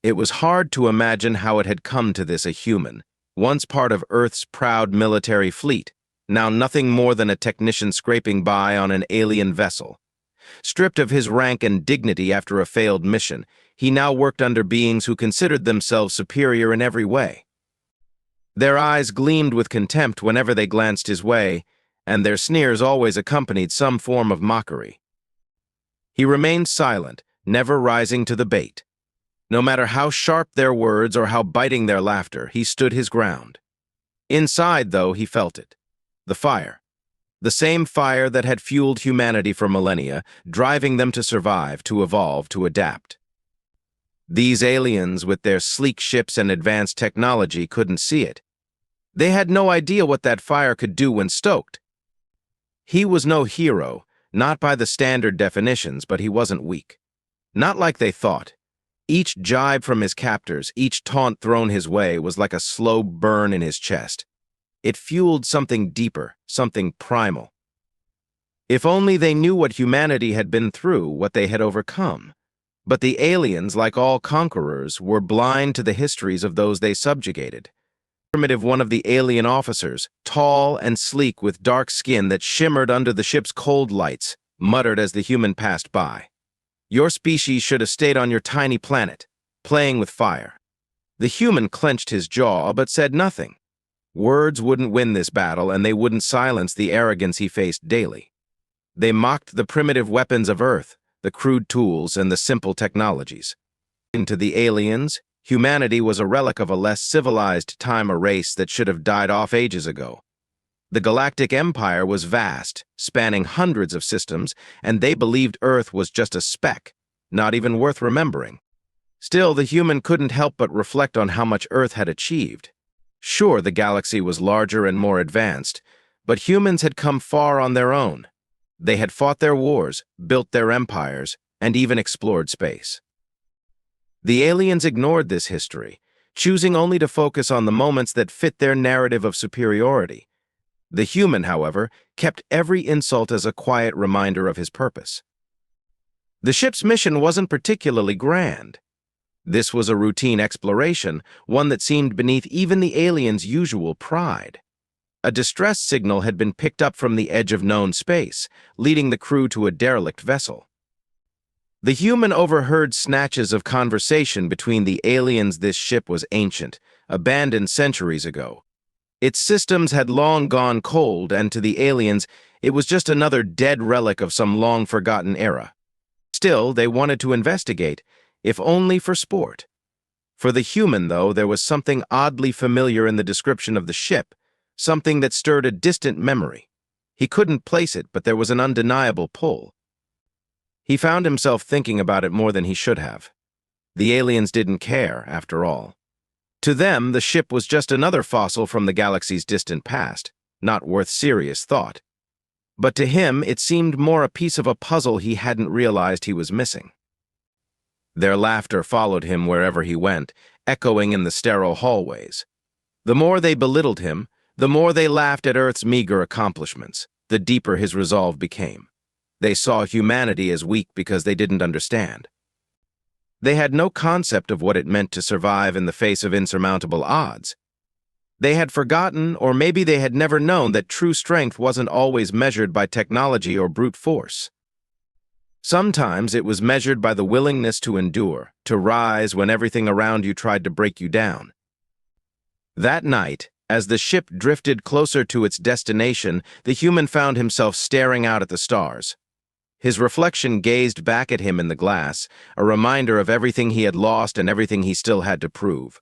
It was hard to imagine how it had come to this: a human, once part of Earth's proud military fleet, now nothing more than a technician scraping by on an alien vessel. Stripped of his rank and dignity after a failed mission, he now worked under beings who considered themselves superior in every way. Their eyes gleamed with contempt whenever they glanced his way, and their sneers always accompanied some form of mockery. He remained silent, never rising to the bait. No matter how sharp their words or how biting their laughter, he stood his ground. Inside, though, he felt it. The fire. The same fire that had fueled humanity for millennia, driving them to survive, to evolve, to adapt. These aliens, with their sleek ships and advanced technology, couldn't see it. They had no idea what that fire could do when stoked. He was no hero, not by the standard definitions, but he wasn't weak. Not like they thought. Each jibe from his captors, each taunt thrown his way, was like a slow burn in his chest. It fueled something deeper, something primal. If only they knew what humanity had been through, what they had overcome. But the aliens, like all conquerors, were blind to the histories of those they subjugated. Primitive one of the alien officers, tall and sleek with dark skin that shimmered under the ship's cold lights, muttered as the human passed by. "Your species should have stayed on your tiny planet, playing with fire." The human clenched his jaw but said nothing. Words wouldn't win this battle, and they wouldn't silence the arrogance he faced daily. They mocked the primitive weapons of Earth, the crude tools, and the simple technologies. To the aliens, humanity was a relic of a less civilized time, a race that should have died off ages ago. The galactic empire was vast, spanning hundreds of systems, and they believed Earth was just a speck, not even worth remembering. Still, the human couldn't help but reflect on how much Earth had achieved. Sure, the galaxy was larger and more advanced, but humans had come far on their own. They had fought their wars, built their empires, and even explored space. The aliens ignored this history, choosing only to focus on the moments that fit their narrative of superiority. The human, however, kept every insult as a quiet reminder of his purpose. The ship's mission wasn't particularly grand. This was a routine exploration, one that seemed beneath even the aliens' usual pride. A distress signal had been picked up from the edge of known space, leading the crew to a derelict vessel. The human overheard snatches of conversation between the aliens. This ship was ancient, abandoned centuries ago. Its systems had long gone cold, and to the aliens, it was just another dead relic of some long-forgotten era. Still, they wanted to investigate, if only for sport. For the human, though, there was something oddly familiar in the description of the ship, something that stirred a distant memory. He couldn't place it, but there was an undeniable pull. He found himself thinking about it more than he should have. The aliens didn't care, after all. To them, the ship was just another fossil from the galaxy's distant past, not worth serious thought. But to him, it seemed more a piece of a puzzle he hadn't realized he was missing. Their laughter followed him wherever he went, echoing in the sterile hallways. The more they belittled him, the more they laughed at Earth's meager accomplishments, the deeper his resolve became. They saw humanity as weak because they didn't understand. They had no concept of what it meant to survive in the face of insurmountable odds. They had forgotten, or maybe they had never known, that true strength wasn't always measured by technology or brute force. Sometimes it was measured by the willingness to endure, to rise when everything around you tried to break you down. That night, as the ship drifted closer to its destination, the human found himself staring out at the stars. His reflection gazed back at him in the glass, a reminder of everything he had lost and everything he still had to prove.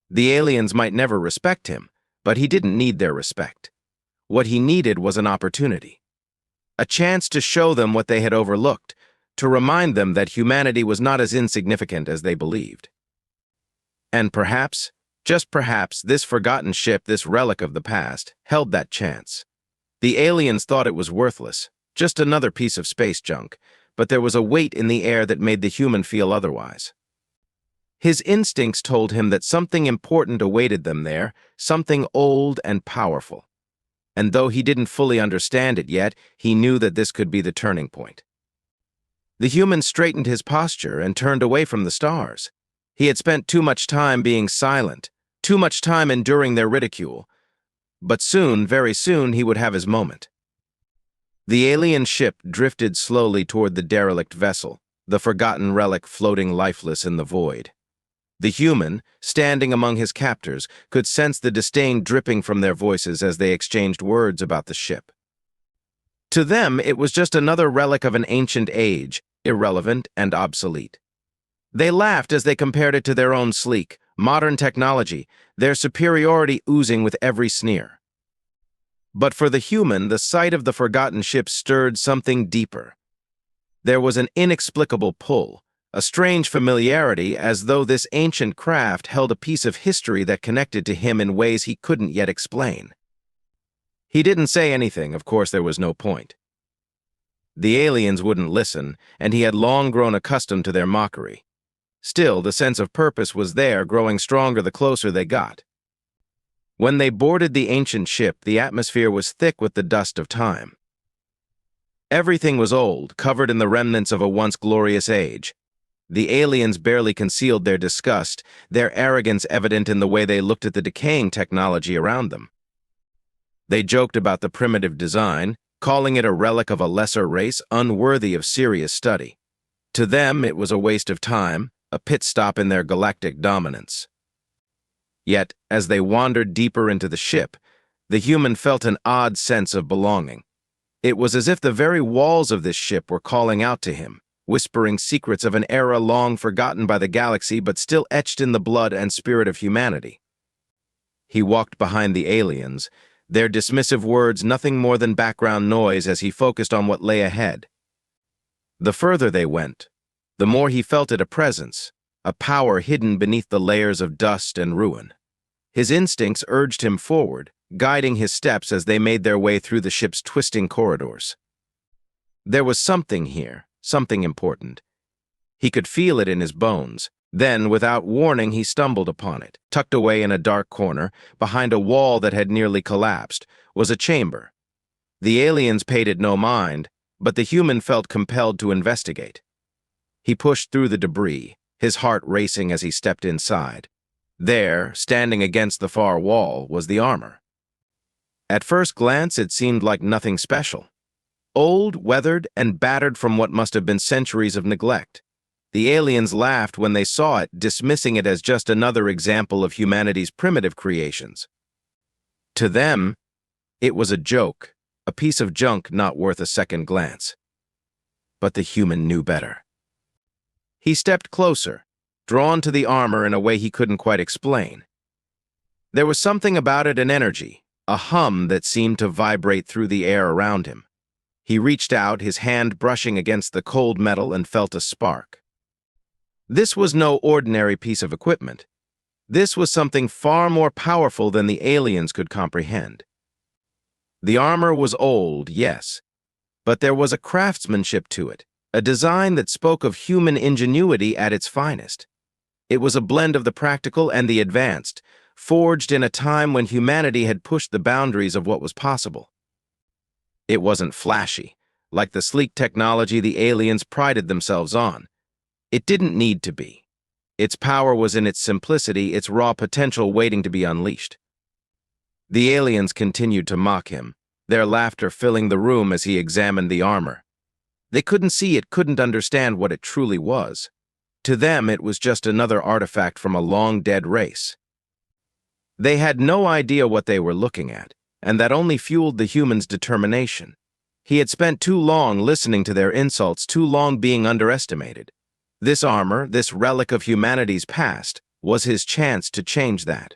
The aliens might never respect him, but he didn't need their respect. What he needed was an opportunity. A chance to show them what they had overlooked, to remind them that humanity was not as insignificant as they believed. And perhaps, just perhaps, this forgotten ship, this relic of the past, held that chance. The aliens thought it was worthless, just another piece of space junk, but there was a weight in the air that made the human feel otherwise. His instincts told him that something important awaited them there, something old and powerful. And though he didn't fully understand it yet, he knew that this could be the turning point. The human straightened his posture and turned away from the stars. He had spent too much time being silent, too much time enduring their ridicule. But soon, very soon, he would have his moment. The alien ship drifted slowly toward the derelict vessel, the forgotten relic floating lifeless in the void. The human, standing among his captors, could sense the disdain dripping from their voices as they exchanged words about the ship. To them, it was just another relic of an ancient age, irrelevant and obsolete. They laughed as they compared it to their own sleek, modern technology, their superiority oozing with every sneer. But for the human, the sight of the forgotten ship stirred something deeper. There was an inexplicable pull, a strange familiarity, as though this ancient craft held a piece of history that connected to him in ways he couldn't yet explain. He didn't say anything, of course there was no point. The aliens wouldn't listen, and he had long grown accustomed to their mockery. Still, the sense of purpose was there, growing stronger the closer they got. When they boarded the ancient ship, the atmosphere was thick with the dust of time. Everything was old, covered in the remnants of a once glorious age. The aliens barely concealed their disgust, their arrogance evident in the way they looked at the decaying technology around them. They joked about the primitive design, calling it a relic of a lesser race unworthy of serious study. To them, it was a waste of time, a pit stop in their galactic dominance. Yet, as they wandered deeper into the ship, the human felt an odd sense of belonging. It was as if the very walls of this ship were calling out to him, whispering secrets of an era long forgotten by the galaxy but still etched in the blood and spirit of humanity. He walked behind the aliens, their dismissive words nothing more than background noise as he focused on what lay ahead. The further they went, the more he felt it a presence, a power hidden beneath the layers of dust and ruin. His instincts urged him forward, guiding his steps as they made their way through the ship's twisting corridors. There was something here, something important. He could feel it in his bones. Then, without warning, he stumbled upon it. Tucked away in a dark corner, behind a wall that had nearly collapsed, was a chamber. The aliens paid it no mind, but the human felt compelled to investigate. He pushed through the debris, his heart racing as he stepped inside. There, standing against the far wall, was the armor. At first glance, it seemed like nothing special. Old, weathered, and battered from what must have been centuries of neglect. The aliens laughed when they saw it, dismissing it as just another example of humanity's primitive creations. To them, it was a joke, a piece of junk not worth a second glance. But the human knew better. He stepped closer, drawn to the armor in a way he couldn't quite explain. There was something about it, an energy, a hum that seemed to vibrate through the air around him. He reached out, his hand brushing against the cold metal, and felt a spark. This was no ordinary piece of equipment. This was something far more powerful than the aliens could comprehend. The armor was old, yes, but there was a craftsmanship to it, a design that spoke of human ingenuity at its finest. It was a blend of the practical and the advanced, forged in a time when humanity had pushed the boundaries of what was possible. It wasn't flashy, like the sleek technology the aliens prided themselves on. It didn't need to be. Its power was in its simplicity, its raw potential waiting to be unleashed. The aliens continued to mock him, their laughter filling the room as he examined the armor. They couldn't see it, couldn't understand what it truly was. To them, it was just another artifact from a long-dead race. They had no idea what they were looking at, and that only fueled the human's determination. He had spent too long listening to their insults, too long being underestimated. This armor, this relic of humanity's past, was his chance to change that.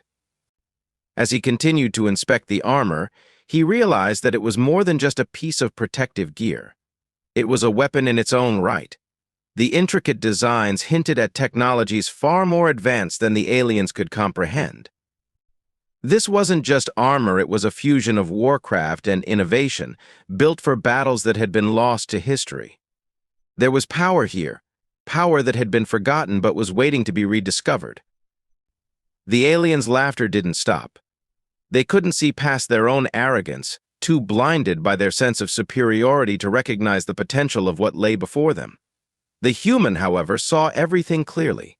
As he continued to inspect the armor, he realized that it was more than just a piece of protective gear. It was a weapon in its own right. The intricate designs hinted at technologies far more advanced than the aliens could comprehend. This wasn't just armor, it was a fusion of warcraft and innovation, built for battles that had been lost to history. There was power here, power that had been forgotten but was waiting to be rediscovered. The aliens' laughter didn't stop. They couldn't see past their own arrogance, too blinded by their sense of superiority to recognize the potential of what lay before them. The human, however, saw everything clearly.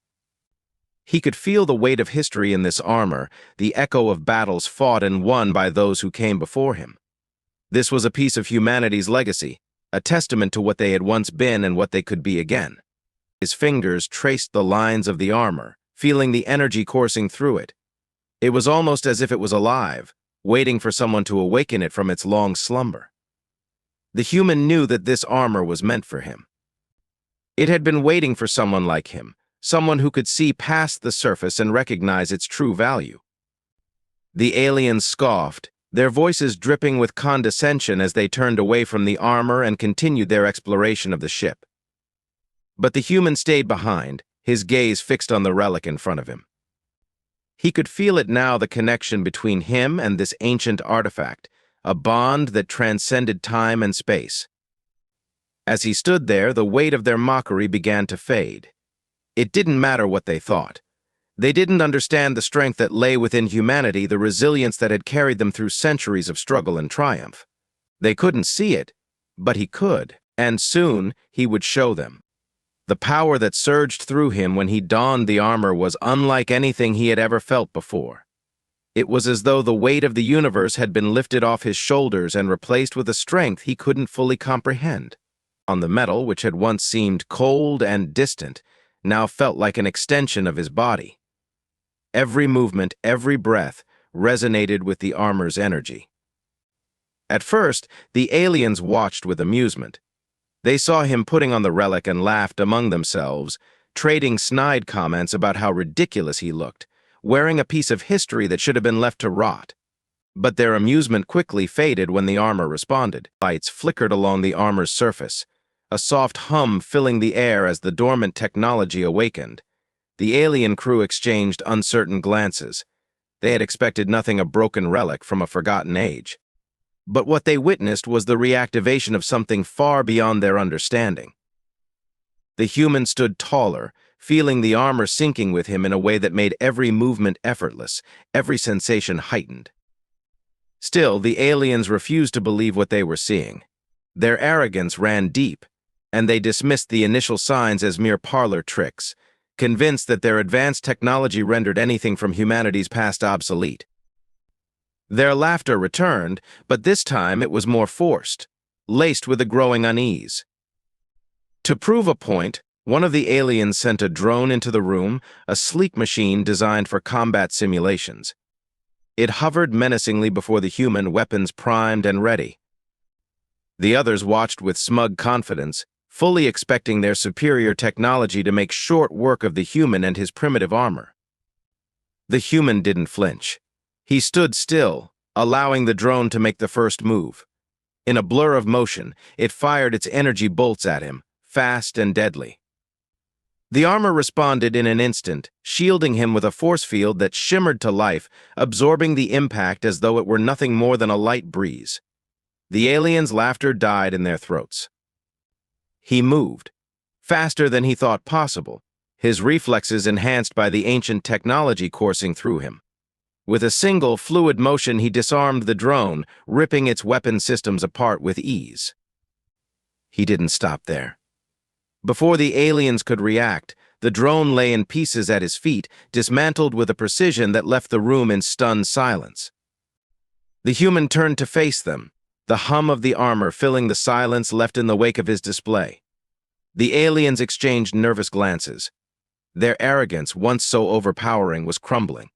He could feel the weight of history in this armor, the echo of battles fought and won by those who came before him. This was a piece of humanity's legacy, a testament to what they had once been and what they could be again. His fingers traced the lines of the armor, feeling the energy coursing through it. It was almost as if it was alive, waiting for someone to awaken it from its long slumber. The human knew that this armor was meant for him. It had been waiting for someone like him, someone who could see past the surface and recognize its true value. The aliens scoffed, their voices dripping with condescension as they turned away from the armor and continued their exploration of the ship. But the human stayed behind, his gaze fixed on the relic in front of him. He could feel it now, the connection between him and this ancient artifact, a bond that transcended time and space. As he stood there, the weight of their mockery began to fade. It didn't matter what they thought. They didn't understand the strength that lay within humanity, the resilience that had carried them through centuries of struggle and triumph. They couldn't see it, but he could, and soon he would show them. The power that surged through him when he donned the armor was unlike anything he had ever felt before. It was as though the weight of the universe had been lifted off his shoulders and replaced with a strength he couldn't fully comprehend. On the metal, which had once seemed cold and distant, now felt like an extension of his body. Every movement, every breath, resonated with the armor's energy. At first, the aliens watched with amusement. They saw him putting on the relic and laughed among themselves, trading snide comments about how ridiculous he looked, wearing a piece of history that should have been left to rot. But their amusement quickly faded when the armor responded. Lights flickered along the armor's surface, a soft hum filling the air as the dormant technology awakened. The alien crew exchanged uncertain glances. They had expected nothing a broken relic from a forgotten age. But what they witnessed was the reactivation of something far beyond their understanding. The human stood taller, feeling the armor sinking with him in a way that made every movement effortless, every sensation heightened. Still, the aliens refused to believe what they were seeing. Their arrogance ran deep, and they dismissed the initial signs as mere parlor tricks, convinced that their advanced technology rendered anything from humanity's past obsolete. Their laughter returned, but this time it was more forced, laced with a growing unease. To prove a point, one of the aliens sent a drone into the room, a sleek machine designed for combat simulations. It hovered menacingly before the human, weapons primed and ready. The others watched with smug confidence, fully expecting their superior technology to make short work of the human and his primitive armor. The human didn't flinch. He stood still, allowing the drone to make the first move. In a blur of motion, it fired its energy bolts at him, fast and deadly. The armor responded in an instant, shielding him with a force field that shimmered to life, absorbing the impact as though it were nothing more than a light breeze. The aliens' laughter died in their throats. He moved, faster than he thought possible, his reflexes enhanced by the ancient technology coursing through him. With a single, fluid motion, he disarmed the drone, ripping its weapon systems apart with ease. He didn't stop there. Before the aliens could react, the drone lay in pieces at his feet, dismantled with a precision that left the room in stunned silence. The human turned to face them, the hum of the armor filling the silence left in the wake of his display. The aliens exchanged nervous glances. Their arrogance, once so overpowering, was crumbling.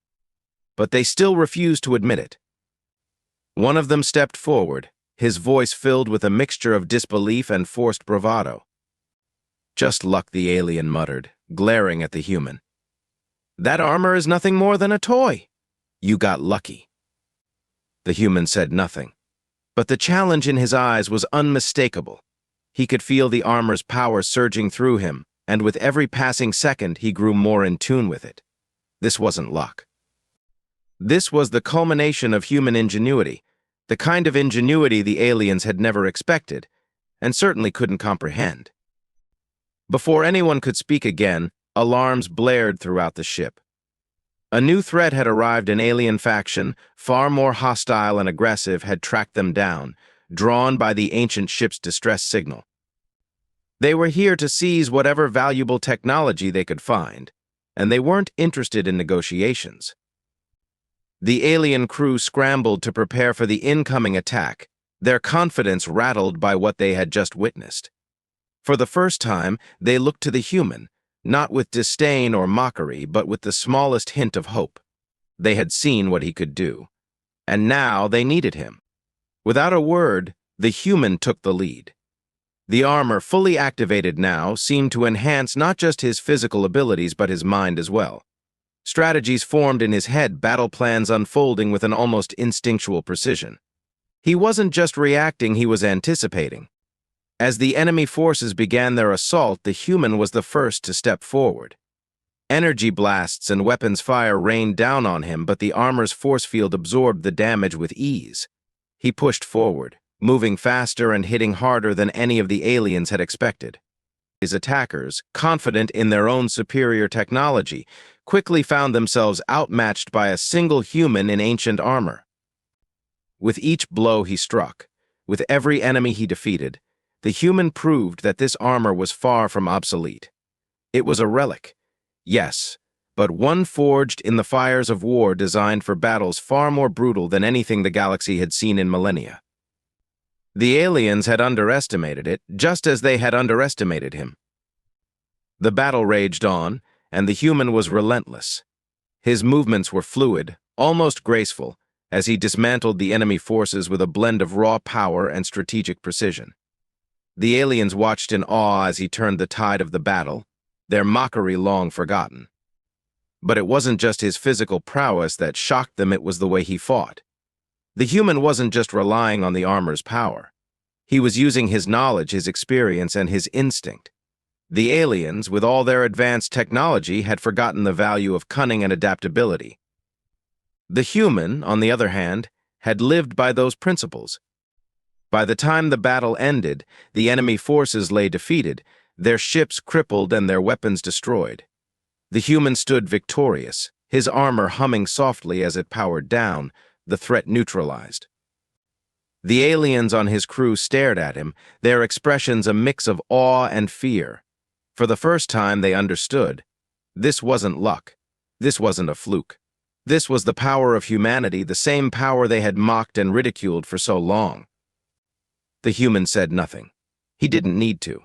But they still refused to admit it. One of them stepped forward, his voice filled with a mixture of disbelief and forced bravado. "Just luck," the alien muttered, glaring at the human. "That armor is nothing more than a toy. You got lucky." The human said nothing, but the challenge in his eyes was unmistakable. He could feel the armor's power surging through him, and with every passing second he grew more in tune with it. This wasn't luck. This was the culmination of human ingenuity, the kind of ingenuity the aliens had never expected, and certainly couldn't comprehend. Before anyone could speak again, alarms blared throughout the ship. A new threat had arrived. An alien faction, far more hostile and aggressive, had tracked them down, drawn by the ancient ship's distress signal. They were here to seize whatever valuable technology they could find. and they weren't interested in negotiations. The alien crew scrambled to prepare for the incoming attack, their confidence rattled by what they had just witnessed. For the first time, they looked to the human, not with disdain or mockery, but with the smallest hint of hope. They had seen what he could do, and now they needed him. Without a word, the human took the lead. The armor, fully activated now, seemed to enhance not just his physical abilities but his mind as well. Strategies formed in his head, battle plans unfolding with an almost instinctual precision. He wasn't just reacting, he was anticipating. As the enemy forces began their assault, the human was the first to step forward. Energy blasts and weapons fire rained down on him, but the armor's force field absorbed the damage with ease. He pushed forward, moving faster and hitting harder than any of the aliens had expected. His attackers, confident in their own superior technology, quickly found themselves outmatched by a single human in ancient armor. With each blow he struck, with every enemy he defeated, the human proved that this armor was far from obsolete. It was a relic, yes, but one forged in the fires of war, designed for battles far more brutal than anything the galaxy had seen in millennia. The aliens had underestimated it, just as they had underestimated him. The battle raged on, and the human was relentless. His movements were fluid, almost graceful, as he dismantled the enemy forces with a blend of raw power and strategic precision. The aliens watched in awe as he turned the tide of the battle, their mockery long forgotten. But it wasn't just his physical prowess that shocked them, it was the way he fought. The human wasn't just relying on the armor's power. He was using his knowledge, his experience, and his instinct. The aliens, with all their advanced technology, had forgotten the value of cunning and adaptability. The human, on the other hand, had lived by those principles. By the time the battle ended, the enemy forces lay defeated, their ships crippled and their weapons destroyed. The human stood victorious, his armor humming softly as it powered down, the threat neutralized. The aliens on his crew stared at him, their expressions a mix of awe and fear. For the first time they understood. This wasn't luck. This wasn't a fluke. This was the power of humanity, the same power they had mocked and ridiculed for so long. The human said nothing. He didn't need to.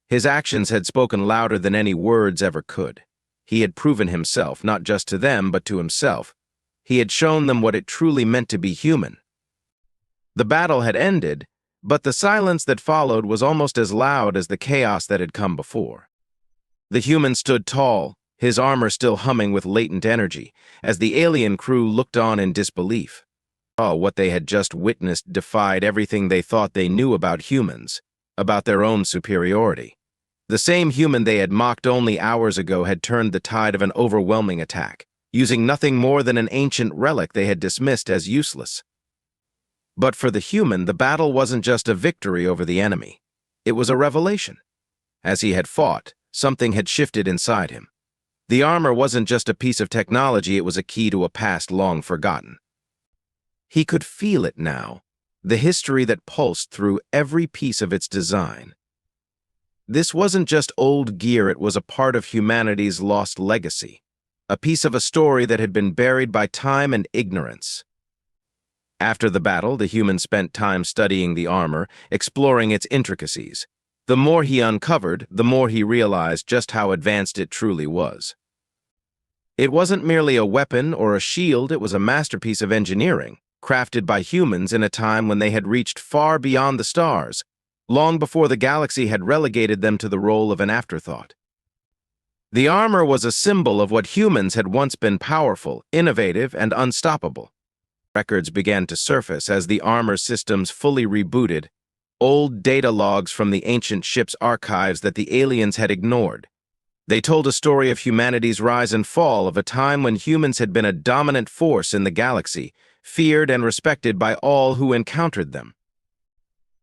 His actions had spoken louder than any words ever could. He had proven himself, not just to them, but to himself. He had shown them what it truly meant to be human. The battle had ended, but the silence that followed was almost as loud as the chaos that had come before. The human stood tall, his armor still humming with latent energy, as the alien crew looked on in disbelief. Oh, what they had just witnessed defied everything they thought they knew about humans, about their own superiority. The same human they had mocked only hours ago had turned the tide of an overwhelming attack, using nothing more than an ancient relic they had dismissed as useless. But for the human, the battle wasn't just a victory over the enemy. It was a revelation. As he had fought, something had shifted inside him. The armor wasn't just a piece of technology, it was a key to a past long forgotten. He could feel it now, the history that pulsed through every piece of its design. This wasn't just old gear, it was a part of humanity's lost legacy, a piece of a story that had been buried by time and ignorance. After the battle, the human spent time studying the armor, exploring its intricacies. The more he uncovered, the more he realized just how advanced it truly was. It wasn't merely a weapon or a shield, it was a masterpiece of engineering, crafted by humans in a time when they had reached far beyond the stars, long before the galaxy had relegated them to the role of an afterthought. The armor was a symbol of what humans had once been: powerful, innovative, and unstoppable. Records began to surface as the armor systems fully rebooted, old data logs from the ancient ship's archives that the aliens had ignored. They told a story of humanity's rise and fall, of a time when humans had been a dominant force in the galaxy, feared and respected by all who encountered them.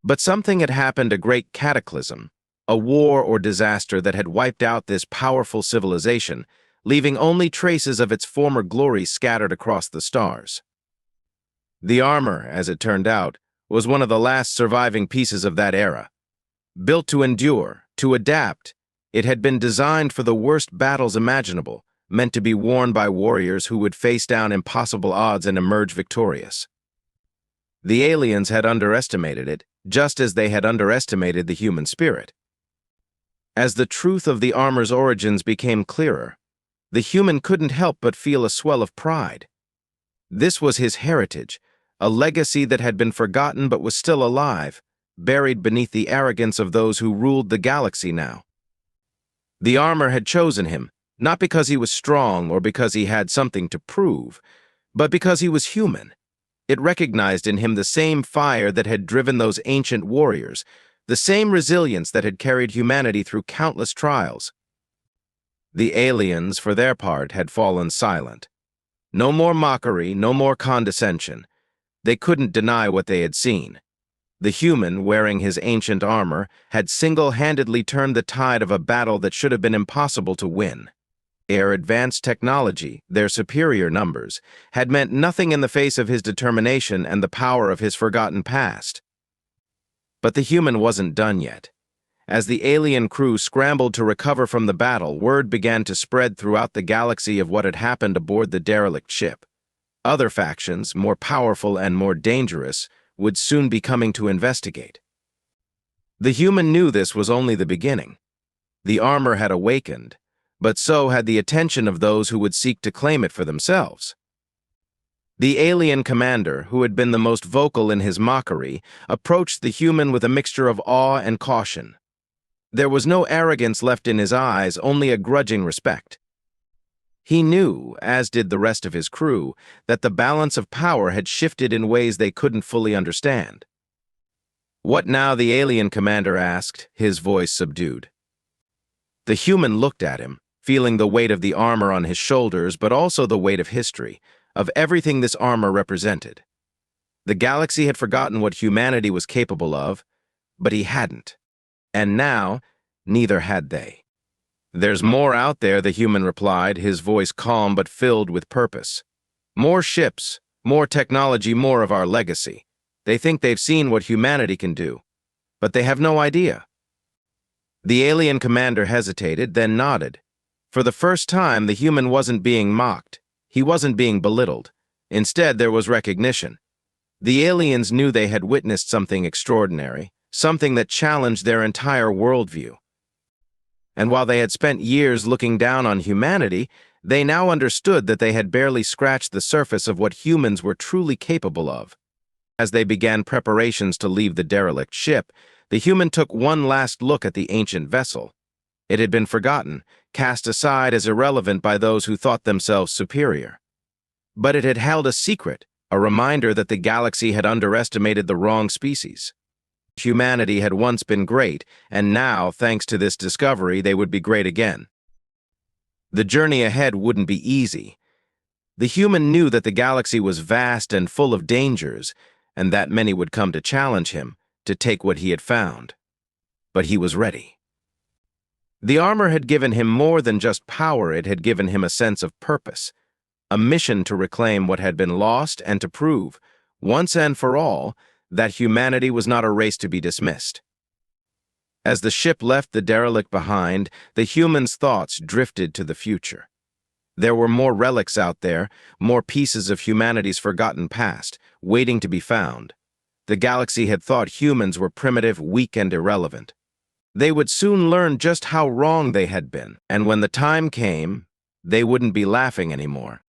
But something had happened, a great cataclysm, a war or disaster that had wiped out this powerful civilization, leaving only traces of its former glory scattered across the stars. The armor, as it turned out, was one of the last surviving pieces of that era. Built to endure, to adapt, it had been designed for the worst battles imaginable, meant to be worn by warriors who would face down impossible odds and emerge victorious. The aliens had underestimated it, just as they had underestimated the human spirit. As the truth of the armor's origins became clearer, the human couldn't help but feel a swell of pride. This was his heritage, a legacy that had been forgotten but was still alive, buried beneath the arrogance of those who ruled the galaxy now. The armor had chosen him, not because he was strong or because he had something to prove, but because he was human. It recognized in him the same fire that had driven those ancient warriors, the same resilience that had carried humanity through countless trials. The aliens, for their part, had fallen silent. No more mockery, no more condescension. They couldn't deny what they had seen. The human, wearing his ancient armor, had single-handedly turned the tide of a battle that should have been impossible to win. Their advanced technology, their superior numbers, had meant nothing in the face of his determination and the power of his forgotten past. But the human wasn't done yet. As the alien crew scrambled to recover from the battle, word began to spread throughout the galaxy of what had happened aboard the derelict ship. Other factions, more powerful and more dangerous, would soon be coming to investigate. The human knew this was only the beginning. The armor had awakened, but so had the attention of those who would seek to claim it for themselves. The alien commander, who had been the most vocal in his mockery, approached the human with a mixture of awe and caution. There was no arrogance left in his eyes, only a grudging respect. He knew, as did the rest of his crew, that the balance of power had shifted in ways they couldn't fully understand. "What now?" the alien commander asked, his voice subdued. The human looked at him, feeling the weight of the armor on his shoulders, but also the weight of history, of everything this armor represented. The galaxy had forgotten what humanity was capable of, but he hadn't. And now, neither had they. "There's more out there," the human replied, his voice calm but filled with purpose. "More ships, more technology, more of our legacy. They think they've seen what humanity can do, but they have no idea." The alien commander hesitated, then nodded. For the first time, the human wasn't being mocked. He wasn't being belittled. Instead, there was recognition. The aliens knew they had witnessed something extraordinary, something that challenged their entire worldview. And while they had spent years looking down on humanity, they now understood that they had barely scratched the surface of what humans were truly capable of. As they began preparations to leave the derelict ship, the human took one last look at the ancient vessel. It had been forgotten, cast aside as irrelevant by those who thought themselves superior. But it had held a secret, a reminder that the galaxy had underestimated the wrong species. Humanity had once been great, and now, thanks to this discovery, they would be great again. The journey ahead wouldn't be easy. The human knew that the galaxy was vast and full of dangers, and that many would come to challenge him, to take what he had found. But he was ready. The armor had given him more than just power, it had given him a sense of purpose, a mission to reclaim what had been lost and to prove, once and for all, that humanity was not a race to be dismissed. As the ship left the derelict behind, the human's thoughts drifted to the future. There were more relics out there, more pieces of humanity's forgotten past, waiting to be found. The galaxy had thought humans were primitive, weak, and irrelevant. They would soon learn just how wrong they had been, and when the time came, they wouldn't be laughing anymore.